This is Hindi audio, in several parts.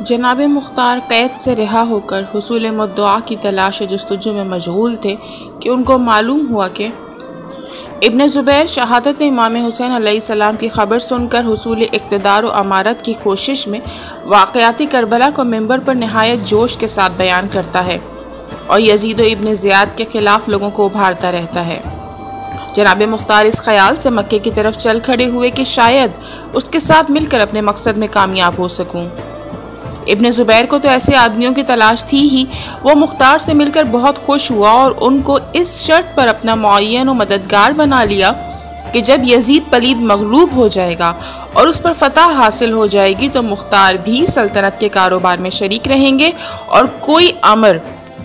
जनाब मुख्तार कैद से रिहा होकर हुसूल मुद्दआ की तलाश जस्तजू में मशगूल थे कि उनको मालूम हुआ कि इब्न ज़ुबैर शहादत इमाम हुसैन अलैहिस्सलाम की ख़बर सुनकर हुसूल इक़्तिदार व अमारत की कोशिश में वाक़याती करबला को मिंबर पर नहायत जोश के साथ बयान करता है और यजीद व इब्न ज़ियाद के ख़िलाफ़ लोगों को उभारता रहता है। जनाब मुख्तार इस ख्याल से मक्के की तरफ चल खड़े हुए कि शायद उसके साथ मिलकर अपने मकसद में कामयाब हो सकूं। इब्न ज़ुबैर को तो ऐसे आदमियों की तलाश थी ही। वो मुख्तार से मिलकर बहुत खुश हुआ और उनको इस शर्त पर अपना मुअय्यन व मददगार बना लिया कि जब यजीद पलीद मगलूब हो जाएगा और उस पर फतह हासिल हो जाएगी तो मुख्तार भी सल्तनत के कारोबार में शरीक रहेंगे और कोई अमर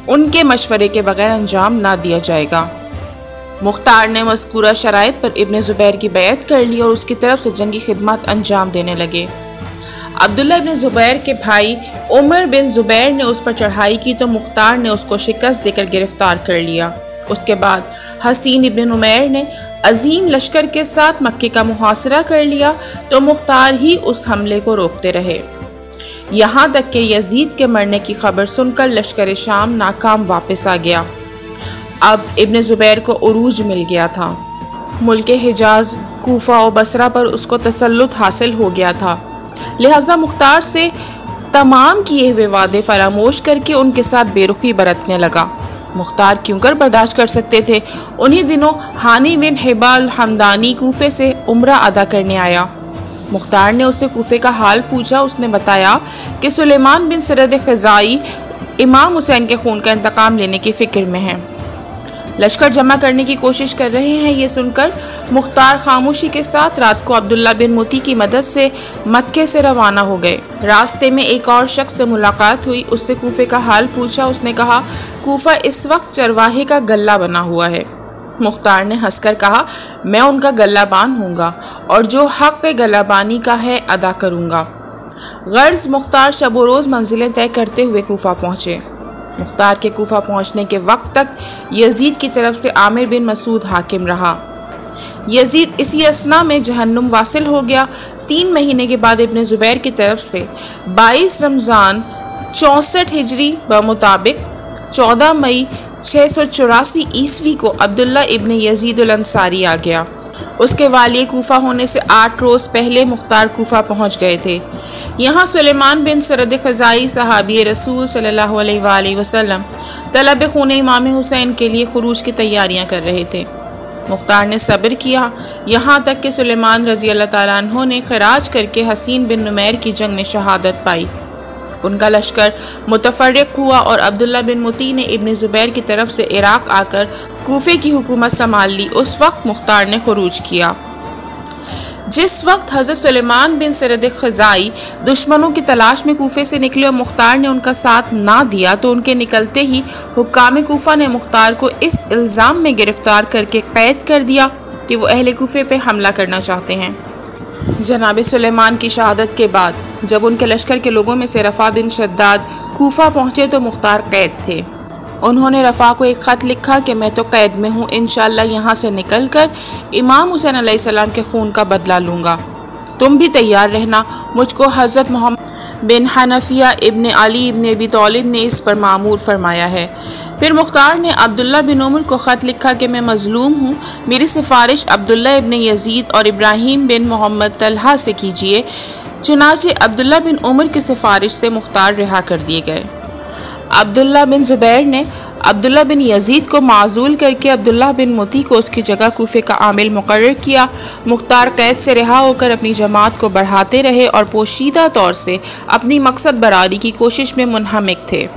उनके मशवरे के बगैर अंजाम ना दिया जाएगा। मुख्तार ने मज़कूरा शराइत पर इब्न ज़ुबैर की बैत कर ली और उसकी तरफ से जंगी खिदमत अंजाम देने लगे। अब्दुल्ला इब्न ज़ुबैर के भाई उमर बिन ज़ुबैर ने उस पर चढ़ाई की तो मुख्तार ने उसको शिकस्त देकर गिरफ्तार कर लिया। उसके बाद हसीन इब्न नुमैर ने अजीम लश्कर के साथ मक्के का मुहासरा कर लिया तो मुख्तार ही उस हमले को रोकते रहे, यहाँ तक कि यजीद के मरने की खबर सुनकर लश्कर शाम नाकाम वापस आ गया। अब इब्न ज़ुबैर को उरूज मिल गया था। मुल्क हिजाज, कूफा और बसरा पर उसको तसल्लुत हासिल हो गया था। लिहाजा मुख्तार से तमाम किए हुए वादे फरामोश करके उनके साथ बेरुखी बरतने लगा। मुख्तार क्यों कर बर्दाश्त कर सकते थे। उन्हीं दिनों हानी बिन हिबाल हमदानी कूफे से उम्रा अदा करने आया। मुख्तार ने उससे कूफे का हाल पूछा। उसने बताया कि सुलेमान बिन सरद ख़ज़ाई इमाम हुसैन के खून का इंतकाम लेने की फ़िक्र में है, लश्कर जमा करने की कोशिश कर रहे हैं। ये सुनकर मुख्तार खामोशी के साथ रात को अब्दुल्ला बिन मुती की मदद से मक्के से रवाना हो गए। रास्ते में एक और शख्स से मुलाकात हुई। उससे कूफे का हाल पूछा। उसने कहा, कूफा इस वक्त चरवाहे का गल्ला बना हुआ है। मुख्तार ने हंसकर कहा, मैं उनका गल्लाबान हूँगा और जो हक़ गल्लाबानी का है अदा करूँगा। गर्ज मुख्तार शब व रोज़ मंजिलें तय करते हुए कूफा पहुँचे। मुख्तार के कूफा पहुंचने के वक्त तक यजीद की तरफ से आमिर बिन मसूद हाकिम रहा। यजीद इसी असना में जहन्नुम वासिल हो गया। 3 महीने के बाद इब्न ज़ुबैर की तरफ से 22 रमज़ान 64 हिजरी बमुताबिक 14 मई 684 ईस्वी को अब्दुल्ला इब्न यजीद अल अंसारी आ गया। उसके वाली कूफा होने से 8 रोज़ पहले मुख्तार कूफा पहुंच गए थे। यहाँ सुलेमान बिन सरद ख़ज़ाई सहाबी रसूल सल्लल्लाहु अलैहि वसल्लम तलब खून इमाम हुसैन के लिए खुरूज की तैयारियाँ कर रहे थे। मुख्तार ने सब्र किया यहाँ तक कि सुलेमान रज़ी अल्लाह ताला अन्हो ने खराज करके हसीन बिन नुमैर की जंग में शहादत पाई। उनका लश्कर मुतफर्रिक हुआ और अब्दुल्ला बिन मुती ने इब्न ज़ुबैर की तरफ से इराक़ आकर कूफे की हुकूमत संभाल ली। उस वक्त मुख्तार ने खुरूज किया। जिस वक्त हज़रत सुलेमान बिन सरद ख़ज़ाई दुश्मनों की तलाश में कूफे से निकले और मुख्तार ने उनका साथ ना दिया तो उनके निकलते ही हुक्काम कूफा ने मुख्तार को इस इल्ज़ाम में गिरफ़्तार करके कैद कर दिया कि वो अहले कूफे पे हमला करना चाहते हैं। जनाब सुलेमान की शहादत के बाद जब उनके लश्कर के लोगों में से रफ़ा बिन शद्दाद कूफा पहुँचे तो मुख्तार कैद थे। उन्होंने रफ़ा को एक ख़त लिखा कि मैं तो कैद में हूँ, इंशाअल्लाह यहाँ से निकल कर इमाम हुसैन अलैहिस्सलाम के खून का बदला लूँगा। तुम भी तैयार रहना। मुझको हज़रत मोहम्मद बिन हनफिया इब्न अली इब्न अबी तालिब ने इस पर मामूर फरमाया है। फिर मुख्तार ने अब्दुल्ला बिन उमर को ख़त लिखा कि मैं मज़लूम हूँ, मेरी सिफारिश अब्दुल्ला इब्न यजीद और इब्राहीम बिन मोहम्मद तलहा से कीजिए। चुनाचे अब्दुल्ला बिन उमर की सिफारिश से मुख्तार रिहा कर दिए गए। अब्दुल्ला बिन ज़ुबैर ने अब्दुल्ला बिन यजीद को माज़ूल करके अब्दुल्ला बिन मुती को उसकी जगह कूफे का आमिल मुकर्रर किया। मुख्तार कैद से रिहा होकर अपनी जमात को बढ़ाते रहे और पोशीदा तौर से अपनी मकसद बरारी की कोशिश में मुनहमिक थे।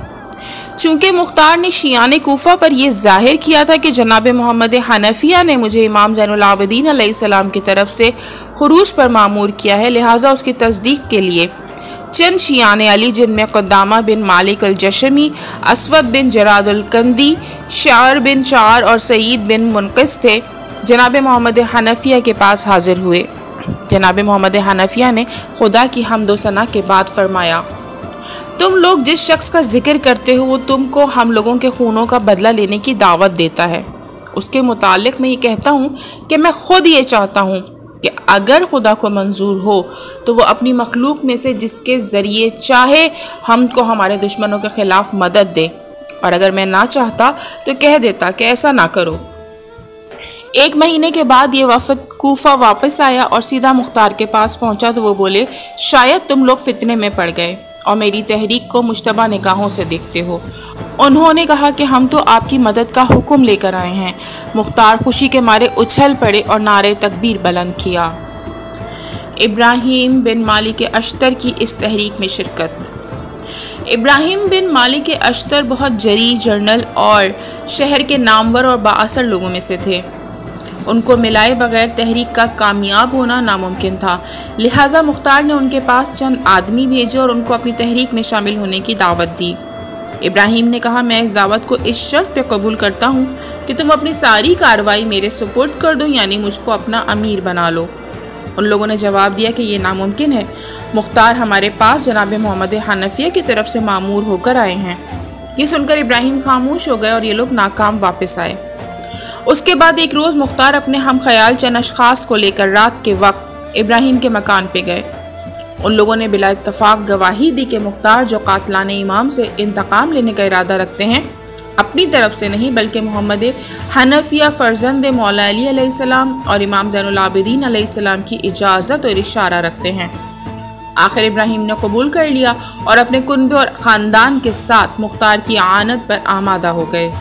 चूँकि मुख्तार ने शियाने कूफा पर यह ज़ाहिर किया था कि जनाब मोहम्मद हनफिया ने मुझे इमाम ज़ैनुल आबिदीन अलैहिस्सलाम की तरफ से खुरूज पर मामूर किया है, लिहाजा उसकी तस्दीक के लिए चंद शियाने अली जिनमें क़ुद्दामा बिन मालिक अल जशमी, असवद बिन जराद अल कंदी, शार बिन शार और सईद बिन मुनक़िस थे, जनाब मोहम्मद हनफिया के पास हाजिर हुए। जनाब मोहम्मद हनफिया ने खुदा की हम्द व सना के बाद फरमाया, तुम लोग जिस शख्स का जिक्र करते हो वो तुमको हम लोगों के खूनों का बदला लेने की दावत देता है। उसके मुतालिक मैं ये कहता हूँ कि मैं खुद ये चाहता हूँ कि अगर खुदा को मंजूर हो तो वो अपनी मखलूक में से जिसके ज़रिए चाहे हमको हमारे दुश्मनों के ख़िलाफ़ मदद दे, और अगर मैं ना चाहता तो कह देता कि ऐसा ना करो। 1 महीने के बाद ये वफ़द कूफा वापस आया और सीधा मुख्तार के पास पहुंचा तो वो बोले, शायद तुम लोग फितने में पड़ गए और मेरी तहरीक को मुश्तबा निगाहों से देखते हो। उन्होंने कहा कि हम तो आपकी मदद का हुक्म लेकर आए हैं। मुख्तार खुशी के मारे उछल पड़े और नारे तकबीर बुलंद किया। इब्राहिम बिन मालिक अश्तर की इस तहरीक में शिरकत। इब्राहिम बिन मालिक अश्तर बहुत जरी, जर्नल और शहर के नामवर और बाअसर लोगों में से थे। उनको मिलाए बगैर तहरीक का कामयाब होना नामुमकिन था। लिहाजा मुख्तार ने उनके पास चंद आदमी भेजे और उनको अपनी तहरीक में शामिल होने की दावत दी। इब्राहिम ने कहा, मैं इस दावत को इस शर्त पे कबूल करता हूँ कि तुम अपनी सारी कार्रवाई मेरे सुपुर्द कर दो, यानी मुझको अपना अमीर बना लो। उन लोगों ने जवाब दिया कि ये नामुमकिन है। मुख्तार हमारे पास जनाब मोहम्मद हनफिया की तरफ से मामूर होकर आए हैं। ये सुनकर इब्राहिम खामोश हो गए और ये लोग नाकाम वापस आए। उसके बाद एक रोज़ मुख्तार अपने हम ख्याल चंद अशखास को लेकर रात के वक्त इब्राहिम के मकान पे गए। उन लोगों ने बिला इत्तफाक गवाही दी कि मुख्तार जो कातलाने इमाम से इंतकाम लेने का इरादा रखते हैं, अपनी तरफ से नहीं बल्कि मोहम्मद हनफिया फ़र्जंद मौला अली अलैहिस्सलाम और इमाम ज़ैनुल आबिदीन अलैहिस्सलाम की इजाज़त और इशारा रखते हैं। आखिर इब्राहिम ने कबूल कर लिया और अपने कुनबे और ख़ानदान के साथ मुख्तार की आनत पर आमादा हो गए।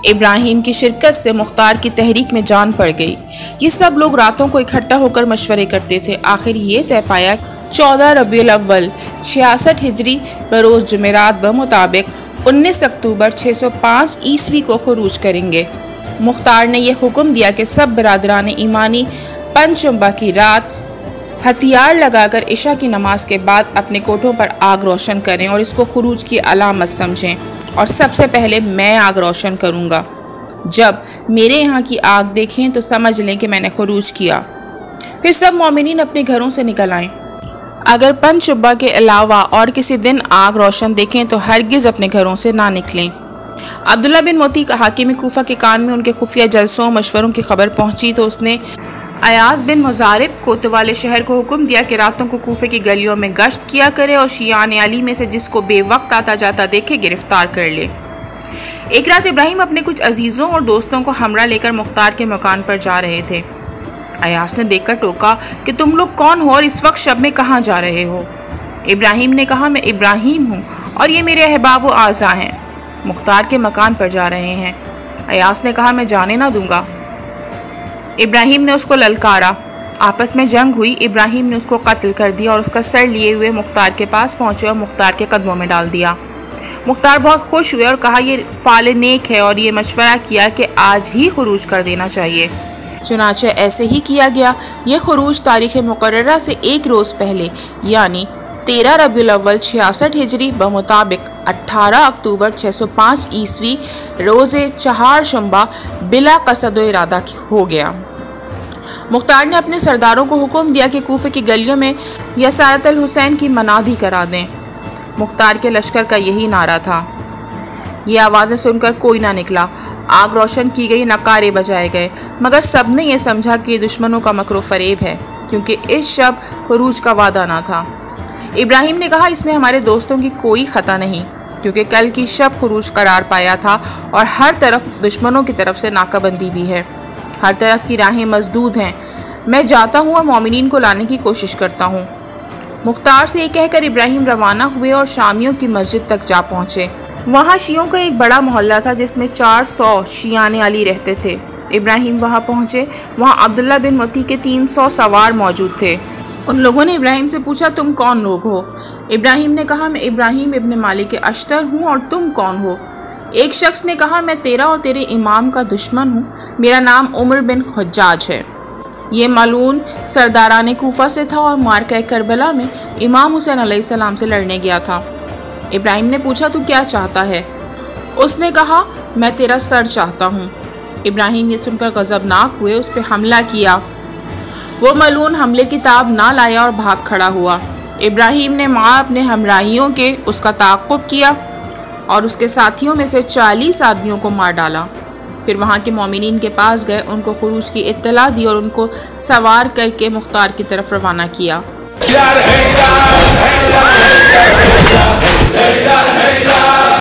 इब्राहिम की शिरकत से मुख्तार की तहरीक में जान पड़ गई। ये सब लोग रातों को इकट्ठा होकर मशवरे करते थे। आखिर ये तय पाया 14 रबीउल अव्वल 66 हिजरी बरोज़ जुमेरात बमुताबिक 19 अक्टूबर 605 ईस्वी को खुरूज करेंगे। मुख्तार ने यह हुक्म दिया कि सब बरादरान ईमानी पंचशंबा की रात हथियार लगाकर इशा की नमाज के बाद अपने कोठों पर आग रोशन करें और इसको खुरूज की अलामत समझें। और सबसे पहले मैं आग रोशन करूँगा। जब मेरे यहाँ की आग देखें तो समझ लें कि मैंने खुरूज किया। फिर सब मोमिनीन अपने घरों से निकल आएँ। अगर पंचशुब्बा के अलावा और किसी दिन आग रोशन देखें तो हरगिज़ अपने घरों से ना निकलें। अब्दुल्ला बिन मोती का हाकिम कूफा के कान में उनके खुफिया जलसों मशवरों की खबर पहुंची तो उसने अयाज बिन मुजारिब कोतवाले शहर को हुक्म दिया कि रातों को कूफे की गलियों में गश्त किया करे और शियान अली में से जिसको बेवक्त आता जाता देखे गिरफ्तार कर ले। एक रात इब्राहिम अपने कुछ अजीज़ों और दोस्तों को हमरा लेकर मुख्तार के मकान पर जा रहे थे। अयाज ने देखकर टोका कि तुम लोग कौन हो और इस वक्त शब में कहाँ जा रहे हो। इब्राहिम ने कहा, मैं इब्राहिम हूँ और ये मेरे अहबाब व आज़ा हैं, मुख्तार के मकान पर जा रहे हैं। अयाज ने कहा, मैं जाने ना दूंगा। इब्राहिम ने उसको ललकारा। आपस में जंग हुई। इब्राहिम ने उसको कत्ल कर दिया और उसका सर लिए हुए मुख्तार के पास पहुँचे और मुख्तार के कदमों में डाल दिया। मुख्तार बहुत खुश हुए और कहा, ये फाल नेक है, और ये मशवरा किया कि आज ही खुरूज कर देना चाहिए। चुनाचे ऐसे ही किया गया। ये खुरूज तारीख़ मुकर्ररा से एक रोज़ पहले यानी 13 रबीउल अव्वल 66 हिजरी बमुताबिक 18 अक्टूबर 605 ईस्वी रोज़े चहारशंबा बिला कसद व इरादा हो गया। मुख्तार ने अपने सरदारों को हुक्म दिया कि कूफे की गलियों में यसारत अल हुसैन की मनादी करा दें। मुख्तार के लश्कर का यही नारा था। ये आवाज़ें सुनकर कोई ना निकला। आग रोशन की गई, नकारे बजाए गए, मगर सब ने यह समझा कि दुश्मनों का मकरो फरेब है, क्योंकि इस शब खुरूज का वादा ना था। इब्राहिम ने कहा, इसमें हमारे दोस्तों की कोई ख़ता नहीं, क्योंकि कल की शब खुरूज करार पाया था और हर तरफ दुश्मनों की तरफ से नाकाबंदी भी है। हर तरफ की राहें मसदूद हैं। मैं जाता हूँ और मोमिनीन को लाने की कोशिश करता हूँ। मुख्तार से ये कहकर इब्राहिम रवाना हुए और शामियों की मस्जिद तक जा पहुँचे। वहाँ शियों का एक बड़ा मोहल्ला था जिसमें 400 शियाने अली रहते थे। इब्राहिम वहाँ पहुँचे। वहाँ अब्दुल्ला बिन मोती के 300 सवार मौजूद थे। उन लोगों ने इब्राहिम से पूछा, तुम कौन लोग हो? इब्राहिम ने कहा, मैं इब्राहिम इब्न मालिक अश्तर हूँ, और तुम कौन हो? एक शख्स ने कहा, मैं तेरा और तेरे इमाम का दुश्मन हूँ, मेरा नाम उमर बिन हुज्जाज है। ये मालून सरदारान कूफा से था और मार्का करबला में इमाम हुसैन अलैहिस्सलाम से लड़ने गया था। इब्राहिम ने पूछा, तू क्या चाहता है? उसने कहा, मैं तेरा सर चाहता हूँ। इब्राहिम ये सुनकर गज़बनाक हुए, उस पर हमला किया। वो मलून हमले की ताब ना लाया और भाग खड़ा हुआ। इब्राहिम ने माँ अपने हमराहियों के उसका ताक़ुब किया और उसके साथियों में से 40 आदमियों को मार डाला। फिर वहाँ के मोमिनीन के पास गए, उनको खुरूज की इत्तला दी और उनको सवार करके मुख्तार की तरफ रवाना किया।